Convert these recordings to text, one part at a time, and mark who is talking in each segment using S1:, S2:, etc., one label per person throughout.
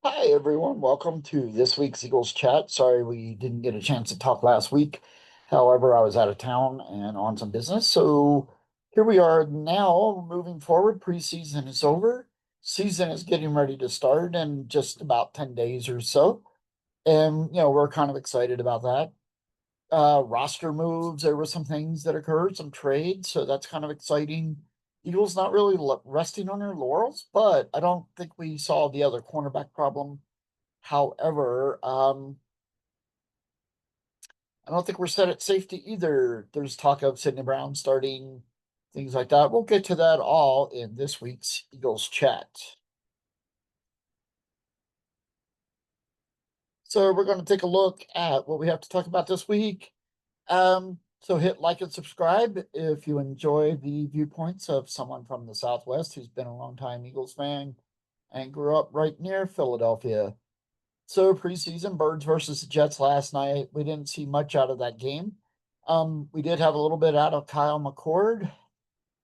S1: Hi, everyone. Welcome to this week's Eagles Chat. Sorry we didn't get a chance to talk last week. However, I was out of town and on some business. So here we are now moving forward. Preseason is over. Season is getting ready to start in just about 10 days or so. And, we're kind of excited about that. Roster moves, there were some things that occurred, some trades. So that's kind of exciting. Eagles not really resting on their laurels, but I don't think we saw the other cornerback problem. However, I don't think we're set at safety either. There's talk of Sidney Brown starting, things like that. We'll get to that all in this week's Eagles chat. So we're going to take a look at what we have to talk about this week. So hit like and subscribe if you enjoy the viewpoints of someone from the Southwest who's been a long-time Eagles fan and grew up right near Philadelphia. So preseason Birds versus the Jets last night. We didn't see much out of that game. We did have a little bit out of Kyle McCord.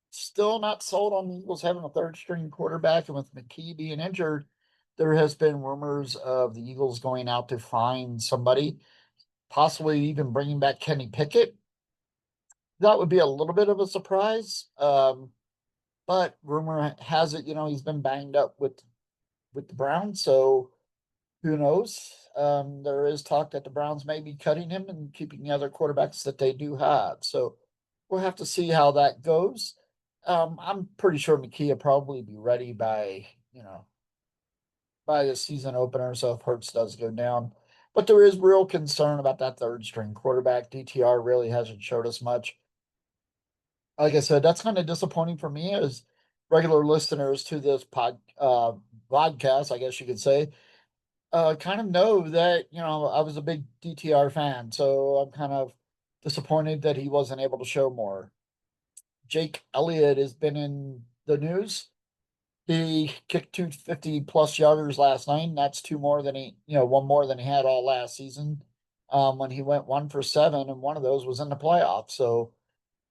S1: Still not sold on the Eagles having a third string quarterback, and with McKee being injured, there has been rumors of the Eagles going out to find somebody, possibly even bringing back Kenny Pickett. That would be a little bit of a surprise. But rumor has it, he's been banged up with the Browns, so who knows? There is talk that the Browns may be cutting him and keeping the other quarterbacks that they do have. So we'll have to see how that goes. I'm pretty sure McKee will probably be ready by the season opener. So if Hurts does go down, but there is real concern about that third string quarterback. DTR really hasn't showed us much. Like I said, that's kind of disappointing for me as regular listeners to this podcast, I guess you could say. Kind of know that, I was a big DTR fan, so I'm kind of disappointed that he wasn't able to show more. Jake Elliott has been in the news. He kicked 250 plus yarders last night, and that's one more than he had all last season. When he went 1 for 7, and one of those was in the playoffs. So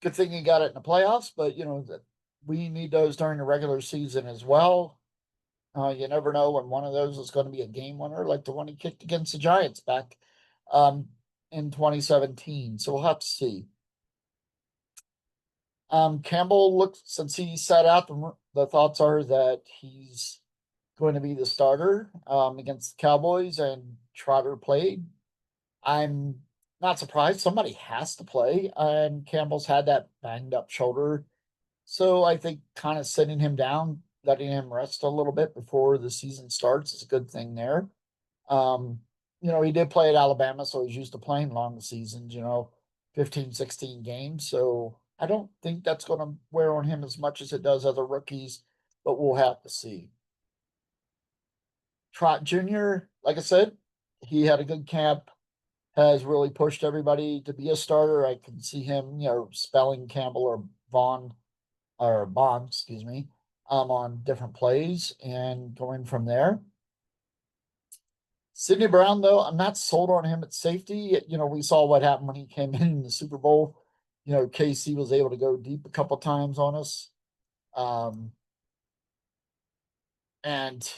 S1: good thing he got it in the playoffs, but that we need those during the regular season as well. You never know when one of those is going to be a game winner, like the one he kicked against the Giants back um, in 2017. So we'll have to see. Campbell looks since he sat out. The thoughts are that he's going to be the starter against the Cowboys, and Trotter played. I'm not surprised. Somebody has to play, and Campbell's had that banged up shoulder. So I think kind of sitting him down, letting him rest a little bit before the season starts is a good thing there. Um, he did play at Alabama, so he's used to playing long seasons, 15, 16 games. So I don't think that's going to wear on him as much as it does other rookies, but we'll have to see. Trot Jr., like I said, he had a good camp, has really pushed everybody to be a starter. I can see him, spelling Campbell or Vaughn or Bond, excuse me, on different plays and going from there. Sidney Brown, though, I'm not sold on him at safety. We saw what happened when he came in the Super Bowl. KC was able to go deep a couple times on us. Um, and,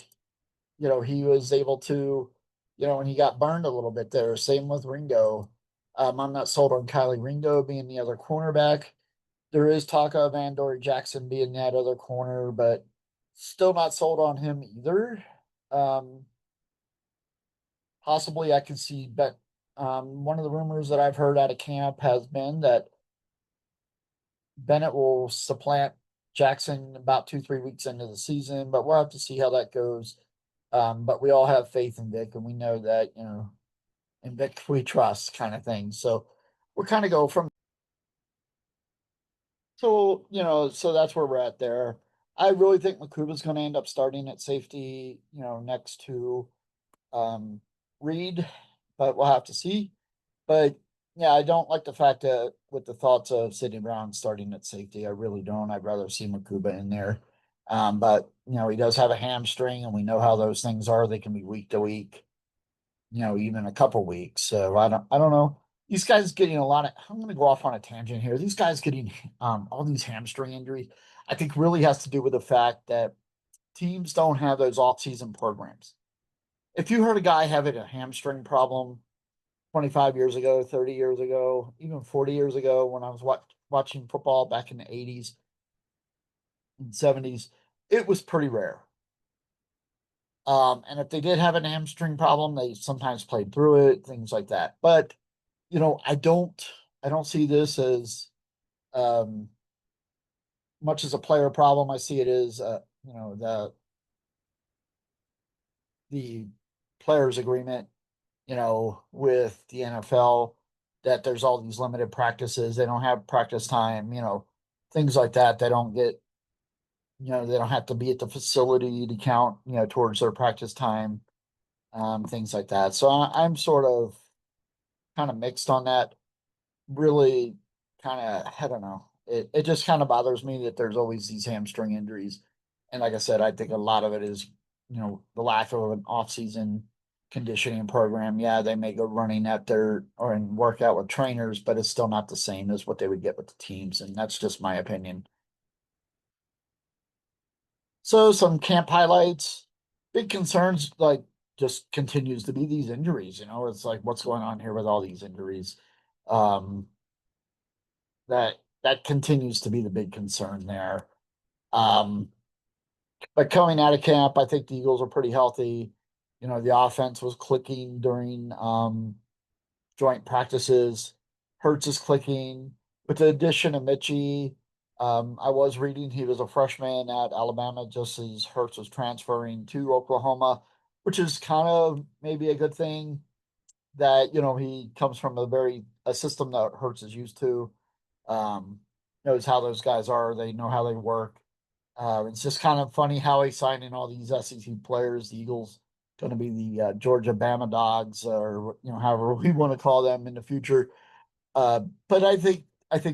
S1: he was able to, and he got burned a little bit there. Same with Ringo. I'm not sold on Kylie Ringo being the other cornerback. There is talk of Andor Jackson being that other corner, but still not sold on him either. Um, Possibly I can see, but one of the rumors that I've heard out of camp has been that Bennett will supplant Jackson about 2, 3 weeks into the season, but we'll have to see how that goes. But we all have faith in Vic, and we know that, in Vic we trust kind of thing. So we're kind of go from so that's where we're at there. I really think Makuba's going to end up starting at safety, next to um, Reed, but we'll have to see. But yeah, I don't like the fact that with the thoughts of Sidney Brown starting at safety. I really don't. I'd rather see Makuba in there. But he does have a hamstring, and we know how those things are. They can be week to week, even a couple weeks. So I don't know. These guys getting a lot of. I'm going to go off on a tangent here. These guys getting all these hamstring injuries, I think really has to do with the fact that teams don't have those off-season programs. if you heard a guy having a hamstring problem 25 years ago, 30 years ago, even 40 years ago, when I was watching football back in the 80s and 70s, it was pretty rare. And if they did have an hamstring problem, they sometimes played through it, things like that. But I don't see this as um, much as a player problem. I see it as the players agreement, with the NFL, that there's all these limited practices. They don't have practice time, things like that. They don't have to be at the facility to count, towards their practice time, things like that. So I'm sort of kind of mixed on that. Really kind of, I don't know. It just kind of bothers me that there's always these hamstring injuries. And like I said, I think a lot of it is, the lack of an off-season conditioning program. Yeah, they may go running at their or and work out with trainers, but it's still not the same as what they would get with the teams. And that's just my opinion. So some camp highlights, big concerns like just continues to be these injuries. It's like what's going on here with all these injuries. Um, that continues to be the big concern there. Um, but coming out of camp, I think the Eagles are pretty healthy. The offense was clicking during joint practices. Hertz is clicking. With the addition of Mitchie, I was reading he was a freshman at Alabama just as Hertz was transferring to Oklahoma, which is kind of maybe a good thing that, he comes from a system that Hertz is used to, knows how those guys are. They know how they work. It's just kind of funny how he's signing all these SEC players. The Eagles going to be the Georgia Bama Dogs, or however we want to call them in the future. But I think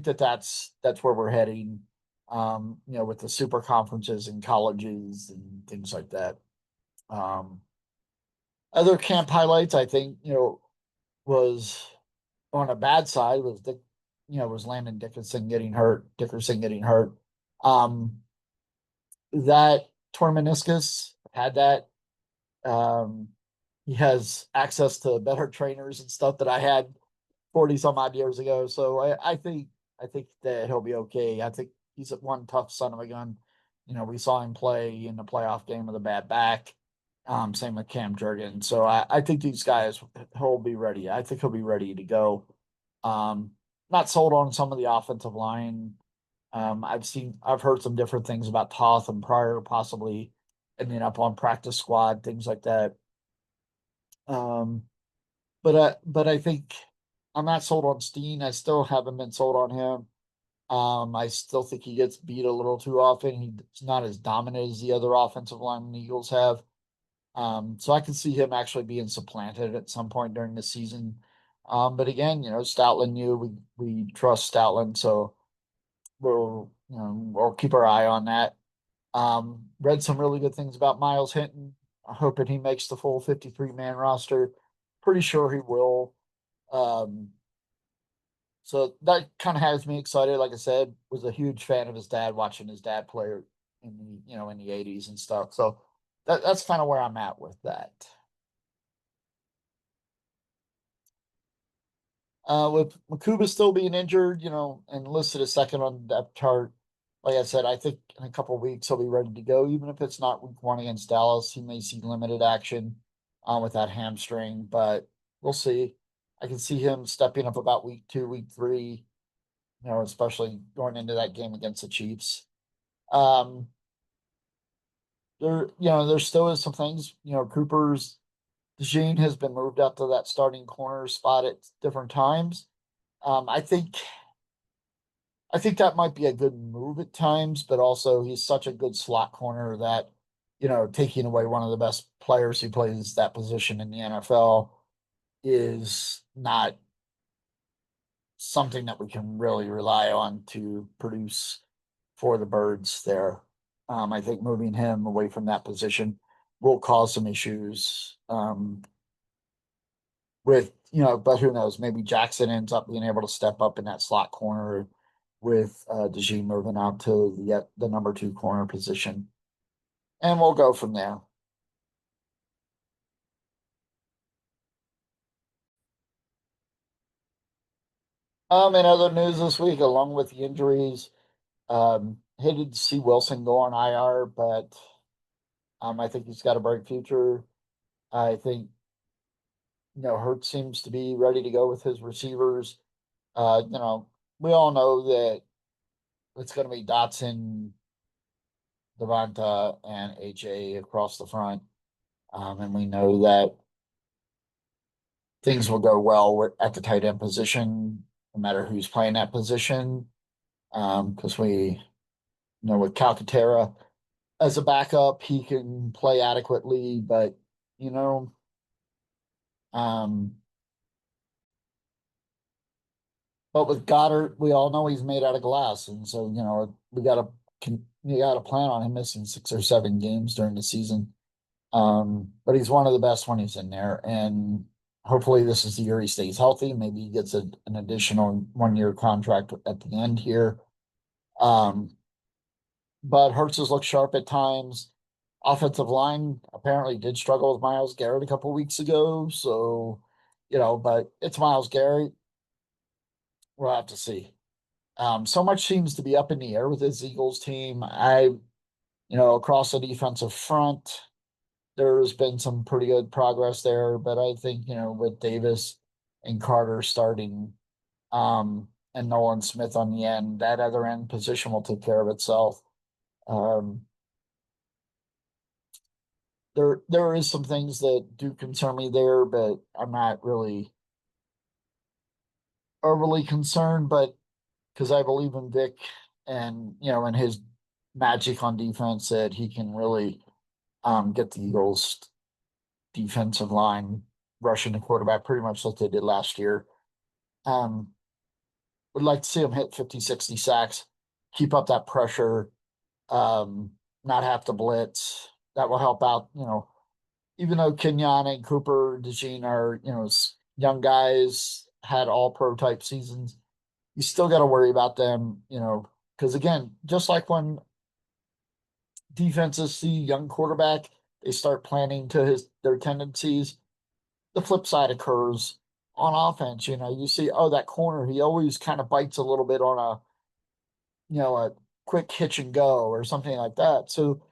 S1: that's where we're heading. With the super conferences and colleges and things like that. Um, Other camp highlights, I think, was on a bad side was Landon Dickerson getting hurt. Um, that torn meniscus had that. Um, he has access to better trainers and stuff that I had 40 some odd years ago. So I think that he'll be okay. I think he's one tough son of a gun. We saw him play in the playoff game with a bad back. Same with Cam Jurgen. So I think these guys he'll be ready. I think he'll be ready to go. Um, Not sold on some of the offensive line. I've heard some different things about Toth and Pryor possibly ending up on practice squad, things like that. Um, but I think I'm not sold on Steen. I still haven't been sold on him. I still think he gets beat a little too often. He's not as dominant as the other offensive linemen the Eagles have. So I can see him actually being supplanted at some point during the season. But again, Stoutland knew we trust Stoutland, so we'll keep our eye on that. Read some really good things about Miles Hinton. I'm hoping he makes the full 53-man roster. Pretty sure he will. Um, so that kind of has me excited. Like I said, was a huge fan of his dad, watching his dad play in the 80s and stuff. So that's kind of where I'm at with that. With Makuba still being injured, and listed as second on the depth chart, like I said, I think in a couple of weeks he'll be ready to go. Even if it's not week one against Dallas, he may see limited action with that hamstring, but we'll see. I can see him stepping up about week two, week three, especially going into that game against the Chiefs. Um, there still is some things, Cooper's Jean has been moved up to that starting corner spot at different times. Um, I think I think that might be a good move at times, but also he's such a good slot corner that, taking away one of the best players who plays that position in the NFL is not something that we can really rely on to produce for the Birds there. I think moving him away from that position will cause some issues. But who knows? Maybe Jackson ends up being able to step up in that slot corner with DeJean moving out to the number two corner position, and we'll go from there. In other news this week, along with the injuries, hated to see Wilson go on IR, but I think he's got a bright future. I think Hurts seems to be ready to go with his receivers. We all know that it's going to be Dotson, Devonta, and AJ across the front, and we know that things will go well at the tight end position, no matter who's playing that position, because we know with Calcaterra as a backup, he can play adequately, but you know, um, but with Goddard, we all know he's made out of glass, and so we got to plan on him missing 6 or 7 games during the season. But he's one of the best when he's in there, and hopefully this is the year he stays healthy. Maybe he gets an additional 1 year contract at the end here. Um, but Hurts has looked sharp at times. Offensive line apparently did struggle with Miles Garrett a couple weeks ago, so but it's Miles Garrett. We'll have to see. So much seems to be up in the air with this Eagles team. Across the defensive front, there's been some pretty good progress there, but I think, with Davis and Carter starting, and Nolan Smith on the end, that other end position will take care of itself. Um, there is some things that do concern me there, but I'm not really overly concerned, but because I believe in Vic and and his magic on defense that he can really get the Eagles defensive line rushing the quarterback pretty much like they did last year. Um, would like to see him hit 50, 60 sacks, keep up that pressure, um, not have to blitz. That will help out, even though Kenyon and Cooper DeJean are, young guys, had all pro type seasons, you still got to worry about them, because again, just like when defenses see young quarterback, they start planning to their tendencies. The flip side occurs on offense. You see, oh, that corner, he always kind of bites a little bit on a quick hitch and go or something like that. So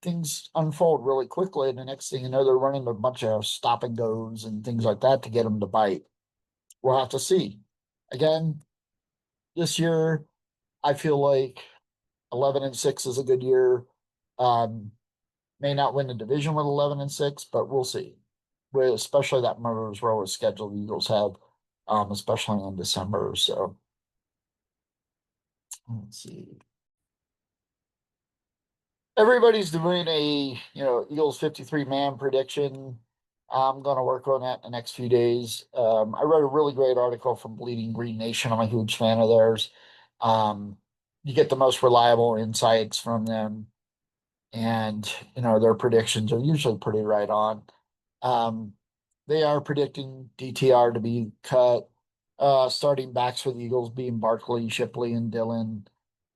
S1: things unfold really quickly, and the next thing you know, they're running a bunch of stop and goes and things like that to get them to bite. We'll have to see. Again, this year, I feel like 11-6 is a good year. Um, may not win the division with 11-6, but we'll see. Especially that murderer's row of schedule the Eagles have, especially in December. So let's see. Everybody's doing a Eagles 53-man prediction. I'm gonna work on that in the next few days. I read a really great article from Bleeding Green Nation. I'm a huge fan of theirs. Um, you get the most reliable insights from them, and their predictions are usually pretty right on. Um, they are predicting DTR to be cut. Starting backs for the Eagles being Barkley, Shipley, and Dillon.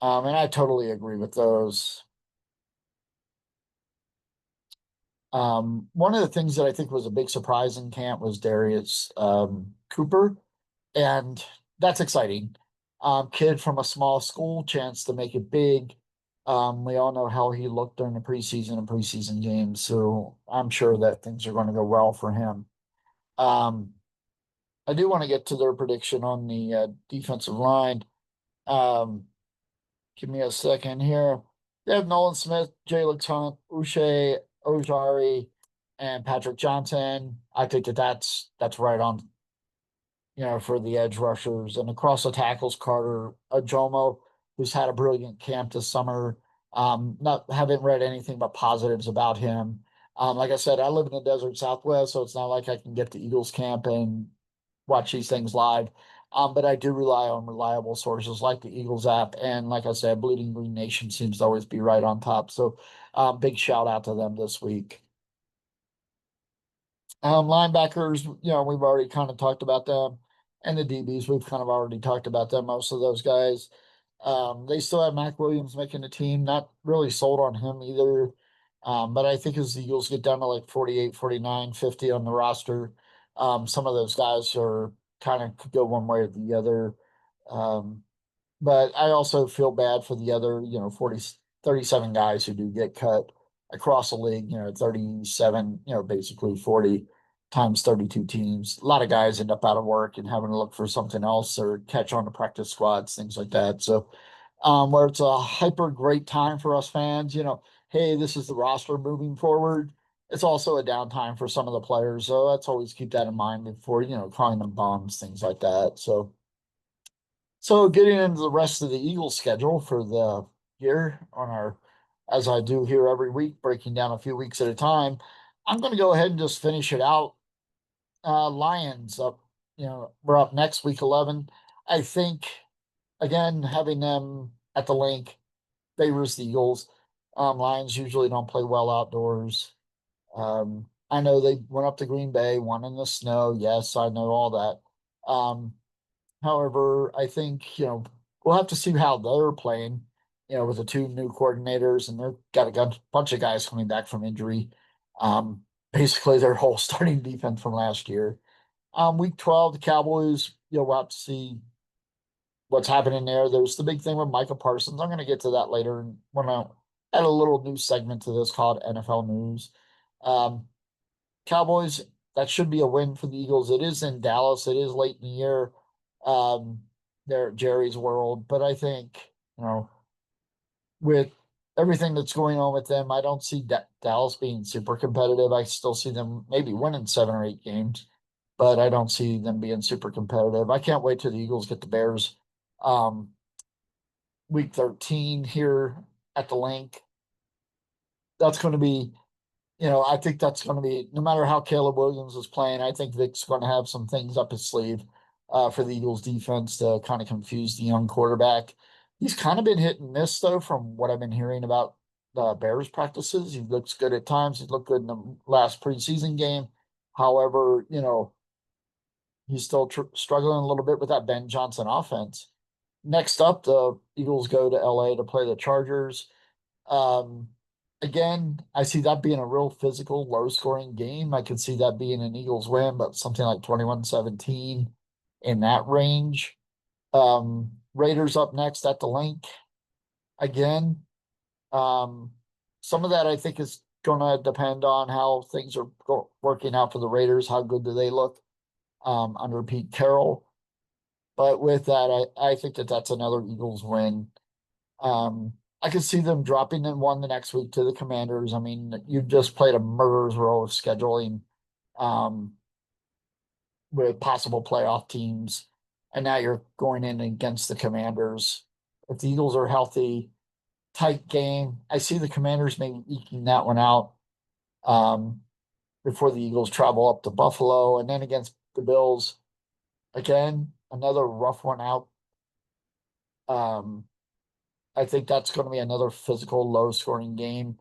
S1: And I totally agree with those. One of the things that I think was a big surprise in camp was Darius Cooper, and that's exciting. Kid from a small school, chance to make it big. We all know how he looked during the preseason and preseason games, so I'm sure that things are going to go well for him. Um, I do want to get to their prediction on the defensive line. Um, give me a second here. They have Nolan Smith, Jalen Hunt, Uche Ojari, and Patrick Johnson. I think that's right on, for the edge rushers. And across the tackles, Carter Ajomo, who's had a brilliant camp this summer. Not haven't read anything but positives about him. Like I said, I live in the desert Southwest, so it's not like I can get to Eagles camp and watch these things live. But I do rely on reliable sources like the Eagles app. And like I said, Bleeding Green Nation seems to always be right on top. So big shout out to them this week. Linebackers, we've already kind of talked about them. And the DBs, we've kind of already talked about them, most of those guys. They still have Mac Williams making the team. Not really sold on him either. But I think as the Eagles get down to like 48, 49, 50 on the roster, some of those guys are kind of could go one way or the other. Um, but I also feel bad for the other, 37 guys who do get cut across the league, 37, basically 40 times 32 teams. A lot of guys end up out of work and having to look for something else or catch on to practice squads, things like that. So, where it's a hyper great time for us fans, hey, this is the roster moving forward. It's also a downtime for some of the players. So let's always keep that in mind before, calling them bums, things like that. So getting into the rest of the Eagles schedule for the year on our, as I do here every week, breaking down a few weeks at a time, I'm going to go ahead and just finish it out. Lions up, we're up next week 11. I think again having them at the link favors the Eagles. Lions usually don't play well outdoors. I know they went up to Green Bay, won in the snow. Yes, I know all that. However, I think, we'll have to see how they're playing, with the two new coordinators, and they've got bunch of guys coming back from injury. Um, Basically their whole starting defense from last year. Week 12, the Cowboys, we'll have to see what's happening there. There's the big thing with Micah Parsons. I'm going to get to that later and when I add a little news segment to this called NFL News. Um, Cowboys, that should be a win for the Eagles. It is in Dallas. It is late in the year. Um, they're at Jerry's World, but I think, with everything that's going on with them, I don't see Dallas being super competitive. I still see them maybe winning 7 or 8 games, but I don't see them being super competitive. I can't wait till the Eagles get the Bears. Um, Week 13 here at the link. That's going to be, I think that's going to be, no matter how Caleb Williams is playing, I think Vic's going to have some things up his sleeve for the Eagles defense to kind of confuse the young quarterback. He's kind of been hit and miss, though, from what I've been hearing about the Bears practices. He looks good at times. He looked good in the last preseason game. However, he's still struggling a little bit with that Ben Johnson offense. Next up, the Eagles go to LA to play the Chargers. Um, Again, I see that being a real physical, low scoring game. I could see that being an Eagles win, but something like 21-17 in that range. Raiders up next at the link. Again, um, some of that I think is going to depend on how things are working out for the Raiders. How good do they look under Pete Carroll? But with that, I think that that's another Eagles win. I could see them dropping in one the next week to the Commanders. I mean, you just played a murderer's row of scheduling um, with possible playoff teams, and now you're going in against the Commanders. If the Eagles are healthy, tight game, I see the Commanders maybe eking that one out um, before the Eagles travel up to Buffalo, and then against the Bills, again, another rough one out. Um, I think that's going to be another physical, low scoring game.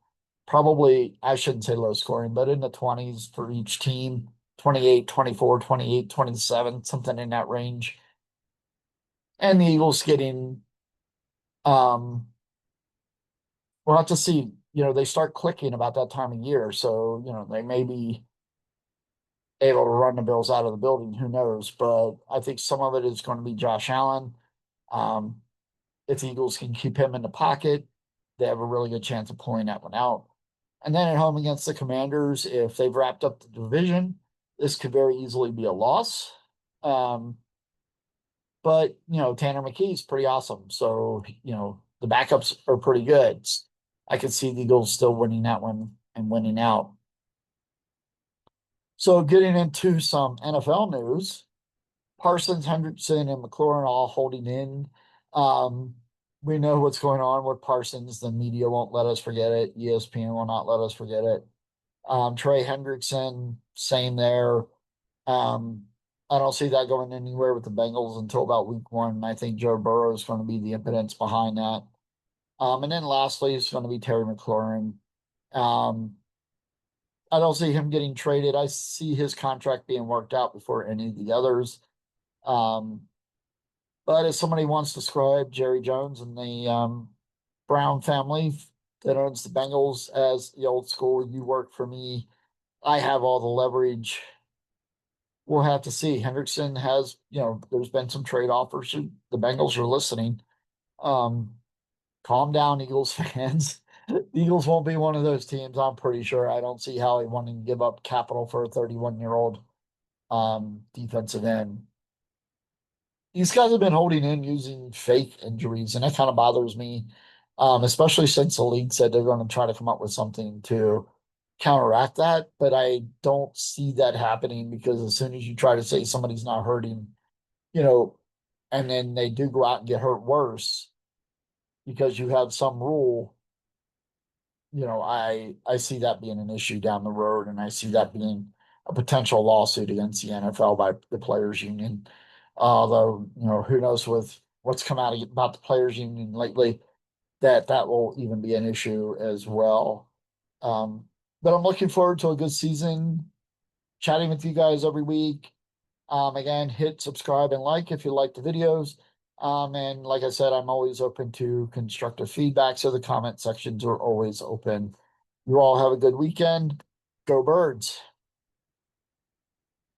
S1: Probably, I shouldn't say low scoring, but in the 20s for each team 28, 24, 28, 27, something in that range. And the Eagles getting, um, we'll have to see, they start clicking about that time of year. So, they may be able to run the Bills out of the building. Who knows? But I think some of it is going to be Josh Allen. Um, if the Eagles can keep him in the pocket, they have a really good chance of pulling that one out. And then at home against the Commanders, if they've wrapped up the division, this could very easily be a loss. Um, but Tanner McKee's pretty awesome. So, the backups are pretty good. I could see the Eagles still winning that one and winning out. So getting into some NFL news, Parsons, Hendrickson, and McLaurin all holding in. Um, we know what's going on with Parsons. The media won't let us forget it. ESPN will not let us forget it. Trey Hendrickson, same there. Um, I don't see that going anywhere with the Bengals until about week 1. I think Joe Burrow is going to be the impotence behind that. And then lastly, it's going to be Terry McLaurin. Um, I don't see him getting traded. I see his contract being worked out before any of the others. Um, but if somebody wants to describe Jerry Jones and the Brown family that owns the Bengals as the old school, you work for me, I have all the leverage. we'll have to see. Hendrickson has, there's been some trade offers. The Bengals are listening. Um, Calm down, Eagles fans. The Eagles won't be one of those teams. I'm pretty sure. I don't see how he wanting to give up capital for a 31-year-old defensive end. These guys have been holding in using fake injuries, and that kind of bothers me, especially since the league said they're going to try to come up with something to counteract that. But I don't see that happening because as soon as you try to say somebody's not hurting, you know, and then they do go out and get hurt worse because you have some rule, I see that being an issue down the road, and I see that being a potential lawsuit against the NFL by the players union. Although, who knows with what's come out about the players union lately, that will even be an issue as well. Um, but I'm looking forward to a good season, chatting with you guys every week. Again, hit subscribe and like if you like the videos. And like I said, I'm always open to constructive feedback, so the comment sections are always open. You all have a good weekend. Go Birds.